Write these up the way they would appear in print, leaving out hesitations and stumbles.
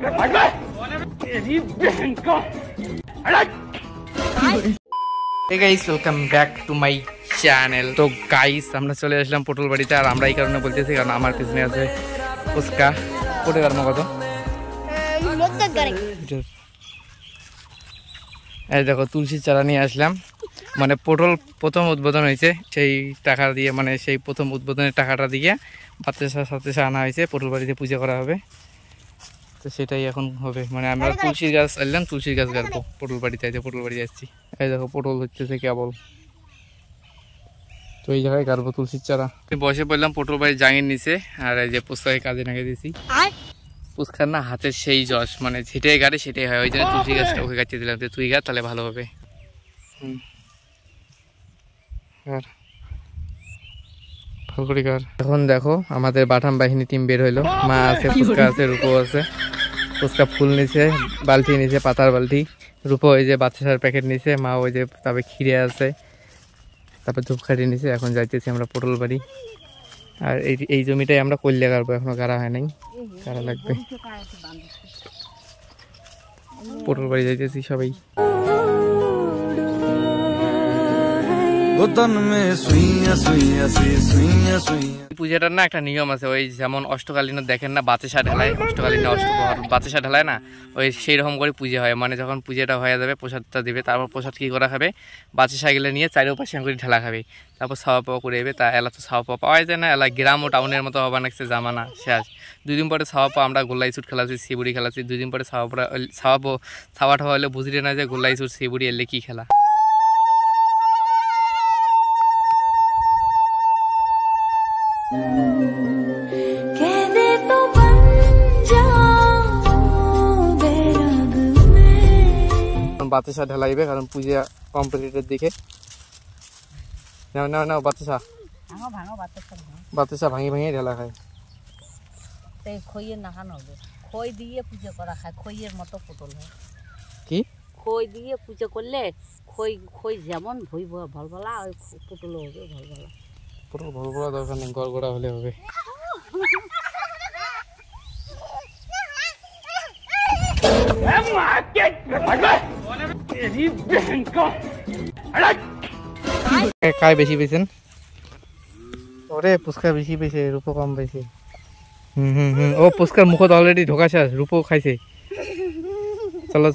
Hey guys, welcome back to my channel. তো guys আমরা চলে আসলাম পটল বাড়িতে, আর আমরা এই কারণে বলতেছি কারণ আমার পিছনে আছে ফুচকা। কোটে গার কত? এই দেখো তুলসীর চারা নিয়ে আসলাম, মানে পটল প্রথম উদ্বোধন হয়েছে সেই টাকা দিয়ে, মানে সেই প্রথম উদ্বোধনের টাকাটা দিয়ে বাচ্চার সাথে আনা হয়েছে, পটল বাড়িতে পূজা করা হবে। তো সেটাই এখন হবে, মানে আমরা তুলসীর গাছ আনলাম, তুলসীর গাছ গাড়বো পটল বাড়িতে। পটল বাড়ি যাচ্ছি, এই দেখো পটল হচ্ছে কেবল, তো এই জায়গায় গাড়বো তুলসীর চারা। বসে পড়লাম পটল বাড়ির জাঙির নিচে, আর এই যে পুস্কাকে কাজে লাগিয়ে দিয়েছি। পুস্কার না হাতের সেই যশ, মানে যেটাই গাড়ে সেটাই হয়, ওই জন্য তুলসী গাছটা ওকে গাছিয়ে দিলাম, যে তুই গাছ তাহলে ভালো হবে। এখন দেখো আমাদের বাটাম বাহিনী টিম বের হইলো, মা আছে, ফুচকা আছে, রূপো আছে। ফুচকা ফুল নিছে, বালতি নিছে, পাতার বালতি। রূপো ওই যে বাচ্চার প্যাকেট নিছে, মা ওই যে তারপরে খিরে আছে, তারপর ধূপকাঠি নিছে। এখন যাইতেছি আমরা পটল বাড়ি, আর এই জমিটাই আমরা কল্যা গাড়বো, এখনো গাড়া হয় নাই, গাড়া লাগবে। পটল বাড়ি যাইতেছি সবাই। পূজাটার না একটা নিয়ম আছে, ওই যেমন অষ্টকালীন দেখেন না, বাতাসা ঢালায়, অষ্টকালীন বাতাসা ঢালায় না, ওই সেই রকম করে পুজো হয়। মানে যখন পূজাটা হয়ে যাবে প্রসাদটা দিবে, তারপর প্রসাদ কী করা খাবে, বাতাসা গেলে নিয়ে চারিপাশে করে ঢালা খাবে, তারপর ছাওয়া পাওয়া করে দেবে। তা এলা তো ছাওয়া পাওয়া পাওয়া যায় না, এলা গ্রাম ও টাউনের মতো হবা নাকছে জামানা শেষ। 2 দিন পরে ছাওয়া পাওয়া, আমরা গোল্লাই চুট খেলাচ্ছি, শিবুড়ি খেলাচ্ছি। 2 দিন পরে ছাওয়া ঠাওয়া হলে বুঝিয়ে না যে গোল্লাই চুট শিবুড়ি এলে কী খেলা। বাতাসা ঢালাইবে, কারণ পূজা কমপ্লিটের দিকে। নাও বাতাসা ভাঙি ঢালা খায়। খইয়ের নাখানো হবে, খই দিয়ে পূজা করা খায়, খইয়ের মতো পটল হয়। কি খই দিয়ে পূজা করলে খই যেমন ভলভলা, ওই পটলও হবে ভলভলা। পটল ভলভলা দরকার নেই, গড়গড়া হলে হবে। কায় বেশি পেয়েছেন? ওরে পুস্কা বেশি পেয়েছে, রূপো কম পেয়েছে। ও পুস্কার মুখত অলরেডি ঢোকা শেষ, রূপো খাইছে। চলো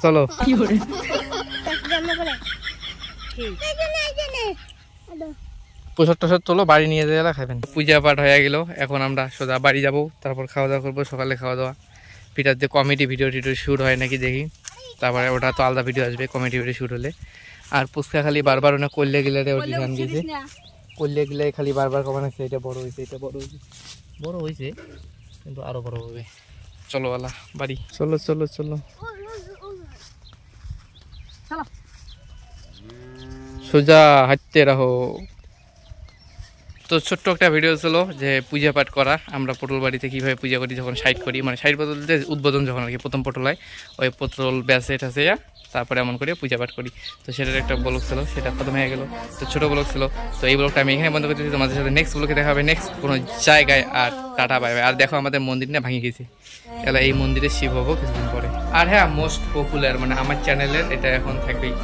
প্রসাদ টসাদ তোলো, বাড়ি নিয়ে যাওয়া খাবেন। পূজা পাঠ হয়ে গেল, এখন আমরা সোজা বাড়ি যাবো, তারপর খাওয়া দাওয়া করবো। সকালে খাওয়া দাওয়া, পিঠার যে কমেডি ভিডিও শ্যুট হয় নাকি দেখি, তারপরে ওটা তো আলাদা ভিডিও আসবে কমেডি ভিডিও শ্যুট হলে। আর পুস্কা খালি বারবার ওনা করলে গেলে ধ্যান দিয়েছে, করলে গেলে খালি বারবার কমান আছে, এটা বড় হয়েছে, এটা বড় হয়েছে কিন্তু আরো বড় হবে। চলো ওয়ালা বাড়ি, চলো সোজা হাঁটতে রাখো। তো ছোট্ট একটা ভিডিও ছিল যে পূজা পাঠ করা, আমরা পটল বাড়িতে কীভাবে পূজা করি, যখন সাইড করি, মানে সাইড বদলতে উদ্বোধন যখন আর কি প্রথম পটল হয়, ওই পটল ব্যাসে ঠাসে তারপরে এমন করে পূজা পাঠ করি। তো সেটার একটা ব্লগ ছিল, সেটা খতম হয়ে গেল। তো ছোটো ব্লগ ছিল, তো এই ব্লগটা আমি এখানে বন্ধ করতেছি। তোমাদের সাথে নেক্সট ব্লগে দেখা হবে নেক্সট কোনো জায়গায়। আর টাটা বাই বাই। আর দেখো আমাদের মন্দির না ভেঙে গেছে, এলা এই মন্দিরে শিব হবো কিছুদিন পরে। আর হ্যাঁ, মোস্ট পপুলার মানে আমার চ্যানেলের এটা এখন থাকবেই।